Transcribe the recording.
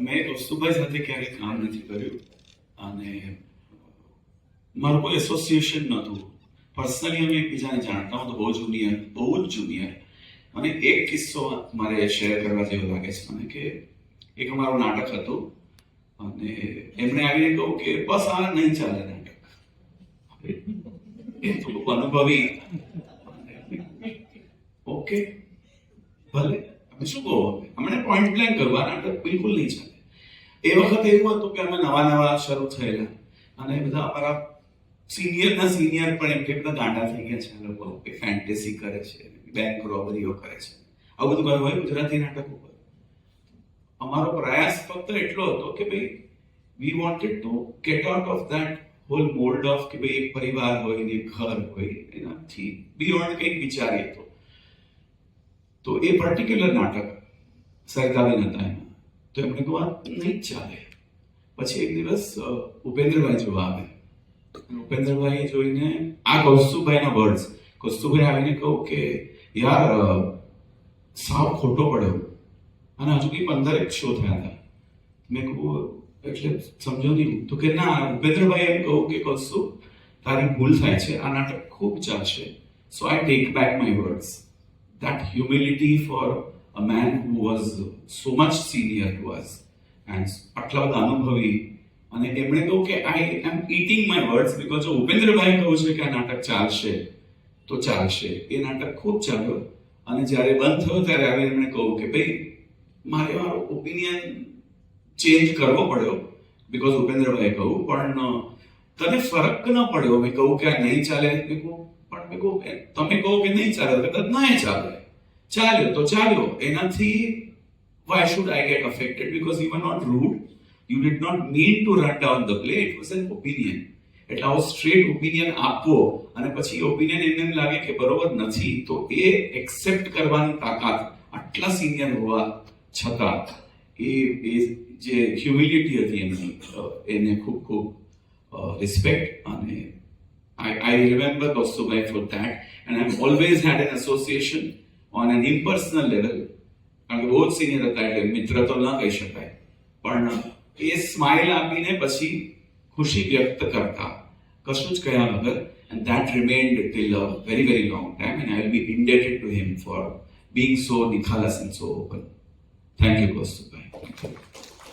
મેં કૌસ્તુભાઈ સાથે ક્યારેય કામ નથી કર્યું અને મારું કોઈ એસોસિએશન નહોતું. પર્સનલી અમે એકબીજાને જાણતા હું તો બહુ જ જુનિયર. અને એક કિસ્સો મારે શેર કરવા જેવો લાગે છે મને કે એક અમારું નાટક હતું અને એમણે આવીને કહ્યું કે બસ આ નહીં ચાલે નાટક. એ થોડુંક અનુભવી. ઓકે ભલે અમે શું કહો, અમને પોઈન્ટ બ્લેન્ક કરવા નાટક બિલકુલ નહીં ચાલે. એ વખતે એવું હતું કે અમે નવા શરૂ થયેલા અને બધા અમારા સિનિયર પણ એમ કે બધા ગાંડા થઈ ગયા છે. લોકો કે ફેન્ટેસી કરે છે, બેંક રોબરીઓ કરે છે, આવું બધું હોય ગુજરાતી નાટક ઉપર. અમારો પ્રયાસ ફક્ત એટલો હતો કે ભાઈ we wanted to get out of that whole mould of કે ભાઈ એક પરિવાર હોય ને ઘર હોય એનાથી બિયોન્ડ કંઈક વિચારીએ તો એ પર્ટિક્યુલર નાટક સરકારી નતા એમાં. તો એમણે કહ્યું આ નહીં જ ચાલે. પછી એક દિવસ ઉપેન્દ્રભાઈ જોવા આવે. ઉપેન્દ્રભાઈ જોઈને આ કૌસ્તુભાઈના વર્ડ્સ, કૌસ્તુભાઈ આવીને કહું કે યાર સાવ ખોટો પડ્યો અને હજુ કંઈ 15 શો થયા હતા. મેં કહું એટલે સમજો નહીં. તો કે ના, ઉપેન્દ્રભાઈ એમ કહું કે કૌસ્તુ તારી ભૂલ થાય છે, આ નાટક ખૂબ ચાલશે. So I take back my words. That humility for a man who was so much senior to us and આટલા બધા અનુભવી. અને એમણે કહ્યું કે આઈ એમ ઈટિંગ માય વર્ડ્સ બીકોઝ જો ઉપેન્દ્રભાઈ કહ્યું છે કે આ નાટક ચાલશે તો ચાલશે. એ નાટક ખૂબ ચાલ્યો અને જ્યારે બંધ થયો ત્યારે આવીને એમણે કહ્યું કે ભાઈ મારે મારો ઓપિનિયન ચેન્જ કરવો પડ્યો બીકોઝ ઉપેન્દ્રભાઈએ કહ્યું પણ તને ફરક ન પડ્યો. મેં કહું કે આ નહીં ચાલે. મેં કહું તમે કહો કે નહીં ચાલે કદાચ ના ચાલે, ચાલ્યો તો ચાલ્યો. એનાથી why should I get affected because you were not rude, you did not mean to run down the play, it was an opinion. એટલે આવો સ્ટ્રેટ ઓપિનિયન આપવો અને પછી ઓપિનિયન એમને લાગે કે બરોબર નથી તો એ એક્સેપ્ટ કરવાની તાકાત આટલા સિનિયર હોવા છતાં એ જે હ્યુમિલિટી હતી એમની એને ખૂબ રિસ્પેક્ટ. અને I remember Kaustubhai for that and I've always had an association on an impersonal level. કારણ કે બહુ જ સિનિયર હતા એટલે મિત્ર તો ન કહી શકાય પણ એ સ્માઇલ આપીને પછી ખુશી વ્યક્ત કરતા કશું જ કહ્યા વગર. and that remained till a very very long time and I will be indebted to him for being so nikhalas and so open. Thank you Kaustubhai.